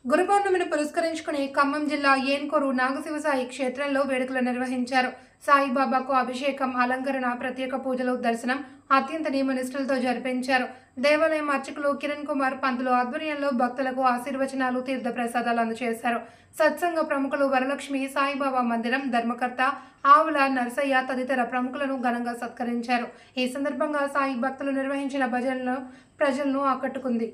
గురు పౌర్ణమిని పురస్కరించుకుని ఖమ్మం జిల్లా ఏన్కోరు నాగశివసాయి క్షేత్రంలో వేడుకలు నిర్వహించారు. సాయిబాబాకు అభిషేకం, అలంకరణ, ప్రత్యేక పూజలు, దర్శనం అత్యంత నియమనిష్టలతో జరిపించారు. దేవాలయం అర్చకులు కిరణ్ కుమార్ పంతులు ఆధ్వర్యంలో భక్తులకు ఆశీర్వచనాలు, తీర్థ ప్రసాదాలు అందజేశారు. సత్సంగ ప్రముఖులు వరలక్ష్మి, సాయిబాబా మందిరం ధర్మకర్త ఆవుల నర్సయ్య తదితర ప్రముఖులను ఘనంగా సత్కరించారు. ఈ సందర్భంగా సాయి భక్తులు నిర్వహించిన భజనలు ప్రజలను ఆకట్టుకుంది.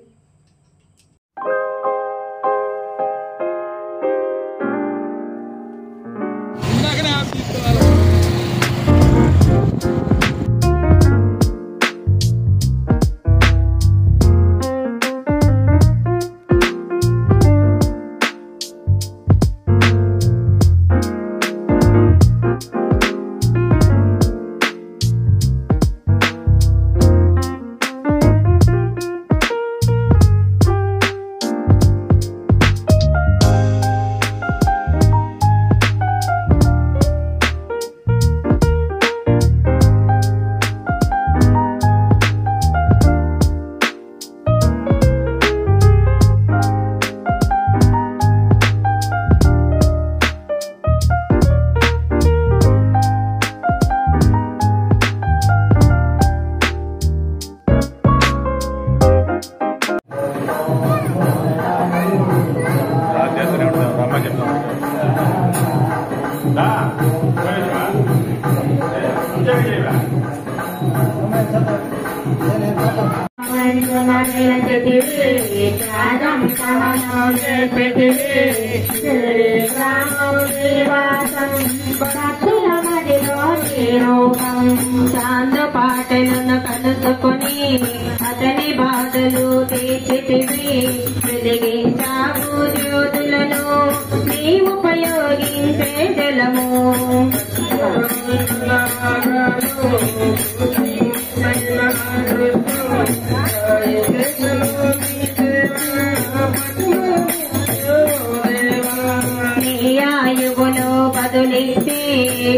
పాటలను కలుసుకొని అతని బాధలు తీర్చితివి. వెలిగించావు జ్యోతులను నీ ఉపయోగించే జలము. ఆయువును బదులించి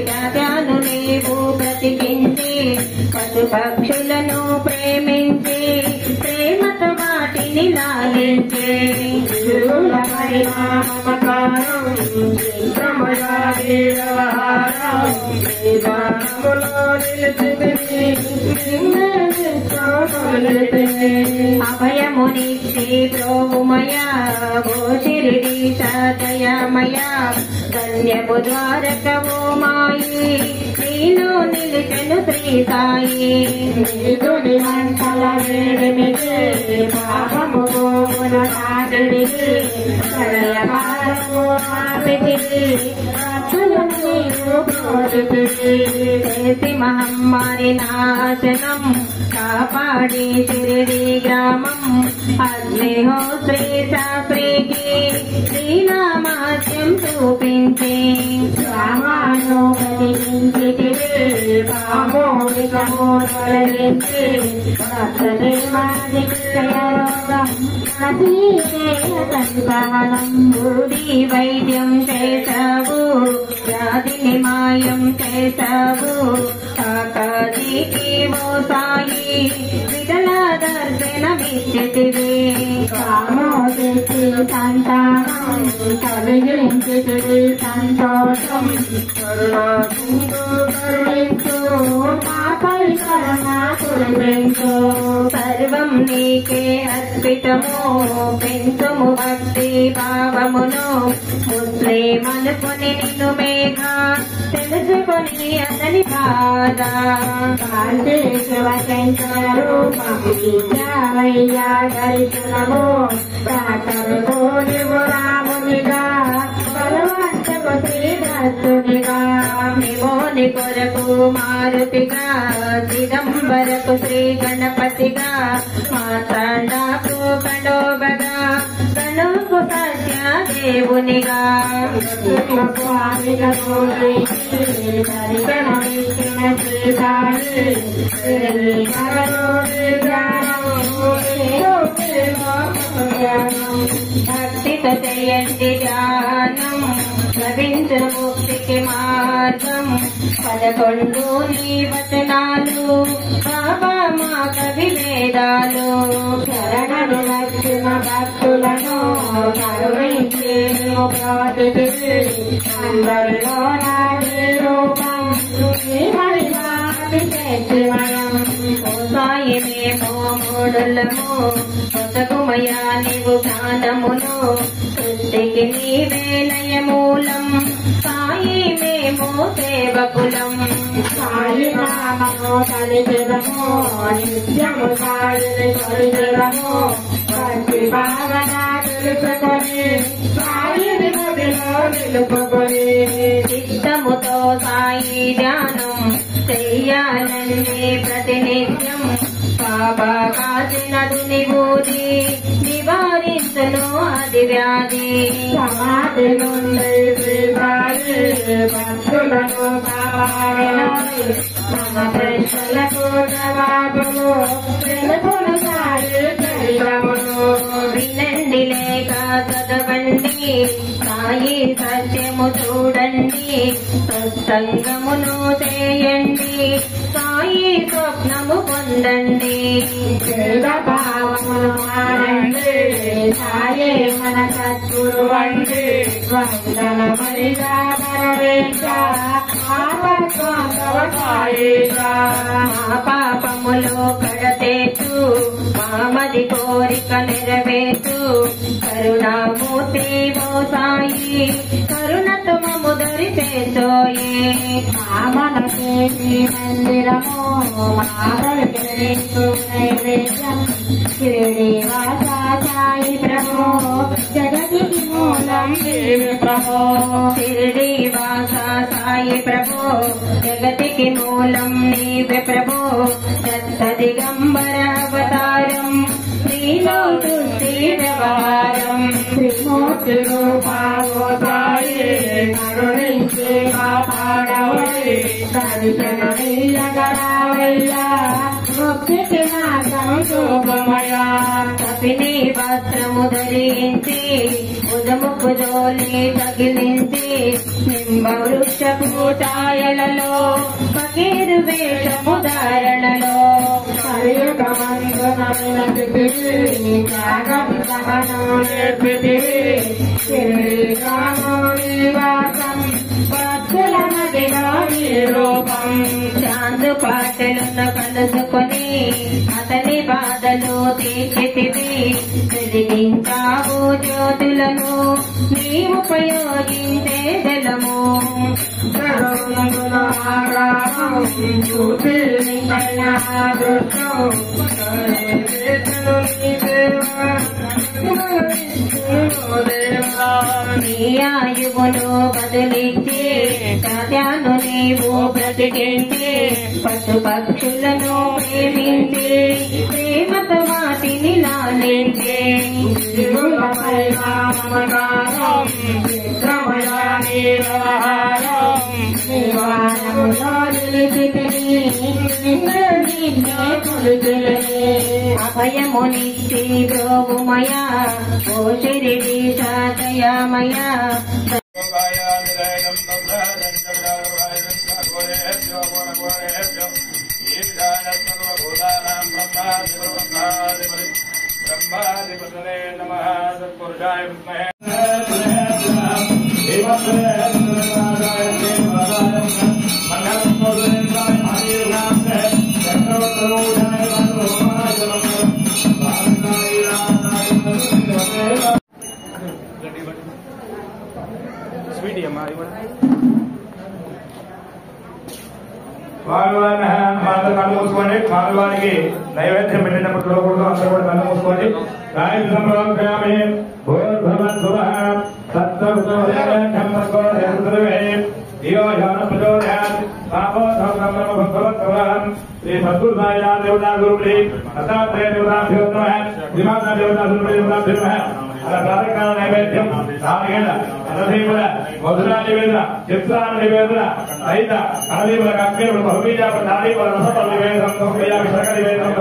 దాదాను నీవు బ్రతికించి పశు పక్షులను ప్రేమించి ప్రేమతో వాటిని లాలించి అభయమునిచ్చి ప్రోమయ భూషిరిడి సదయమయ ధన్యము ద్వారకవో మాయి నీలో నిలిచెను శ్రీ సాయి. నిదుడి మంటల వేడిమికి పాపము పోవున సాగిడికి చేసి మహమ్మారి నాశనం కాపాడి షిరిడి గ్రామం అగ్నిహోత్రి శాస్త్రికి శ్రీనామాస్యం చూపించి రామాను కలిగించి పామోడికము తొలగించి బూడి వైద్యం చేశావు, వ్యాధిని మాయం చేశావు. కాకాదికి మోసాయి విఠల దర్శనమిచ్చితివి. కామోదికి సంతానం కలిగించితివి సంతోషం. కరుణించు నాపై కరుణ కురిపించు. సర్వం నీకే అర్పితము పెంచుము భక్తి భావమును. ముస్లిం అనుకుని నిన్ను మేఘ తెలుసుకొని అతని బాధ. శివశంకర రూపయ్యా దర్శనము ప్రాతరుగో నీవు రామునిగా బలవంతము శ్రీదత్తునిగా. విమోని కొరకు మారుతిగా చిదంబరకు శ్రీ గణపతిగా మాతాండాకు కండోబగా కనుకు సత్య దేవునిగా. భక్తితో చేయండి ధ్యానం లభించు ముక్తికి మార్గం. 11 నీ వచనాలు బాబా మా కవి వేదాలు శరణను వచ్చిన భక్తులను కరుణించి ప్రవర్తించి అందరిలో నాది రూపం నీ మహిమాతి శక్తిమయం ఓ సాయి మేము మూడులము కొసగుమయా నీవు జ్ఞానమును సృష్టికి నీవే లయమూలం సాయి మేము సేవకులం సాయి నామము తలిచెదము నిత్యము సాయిని కొలిచెదము భక్తి భావన తెలుసుకొని సాయిని మదిలో నిలుపుకొని చిత్తముతో సాయి ధ్యానం చెయ్యాలని ప్రతినిత్యం బాబా కాచినదుని బూది నివారించును అది వ్యాధి సమాధి నుండి భక్తులను మన ప్రశ్నలకు జవాబులు తెలుపును సాయి చరిత్రమును వినండి లేక చదవండి సాయి సత్యము చూడండి సత్సంగమును చేయండి సాయి స్వప్నము పొందండి వేద భావమును మారండి సాయే మన సద్గురు వండి వందనమరిగా పరమేశ మా పాపములో కడతేతు మామది కోరిక నెరవేతు కరుణామూర్తి ఓ సాయి కరుణతో మము దరిచేసోయే మనసేవి మందిరము నైవేద్యం శ్రీనివాస సాయి ప్రభో జగతికి మూలం ప్రభో శ్రీనివాస సాయి ప్రభో జగతికి మూలం నీవే ప్రభో దత్త దిగంబర అవతారం శ్రీలో సృష్టి వ్యవహారం శ్రీమూర్తి రూపావో సాయి కరుణించి కాపాడవై దర్శనమియ్యగరావయ్యా ముక్తికి మార్గం శోభమయా కపిని వస్త్రము ధరించి ఉదముకు జోలి తగిలించి నింబ వృక్షపు ఛాయలలో ఫకీరు వేషము ధారణలో చాందు పాటలను కలుసుకొని అతని బాధలు తీర్చితివి వెలిగించావు జ్యోతులను నీ ఉపయోగించే జలము నీ ఆయువును బదులించి సత్యాను నీవు బ్రతికించి పశు పక్షులను ప్రేమించి ప్రేమతో వాటిని లాలించి అభయమునిచ్చి బ్రోగుమయా ఓ శిరిడి దయామయా కళ్ళు మూసుకోండి స్వామివారికి నైవేద్యం పెట్టినప్పుడు చూడకూడదు అందరూ కూడా కళ్ళు మూసుకోండి గాయత్రి సంప్రదాయామి శ్రీ సద్గురు సాయినాథ దేవతా గురుడి దత్తాత్రేయ దేవతాభ్యో నమః శ్రీమాత దేవతా దేవతాభ్యో నమః అలా ప్రాతకాల నైవేద్యం నాలుగేళ్ల అన్నదీపుల మధురా నివేదన చిత్రాల నివేదన రైత అన్నదీపుల అగ్నిపుల బహుబీజాప నాడీపుల రసపల నివేదనం నివేదనం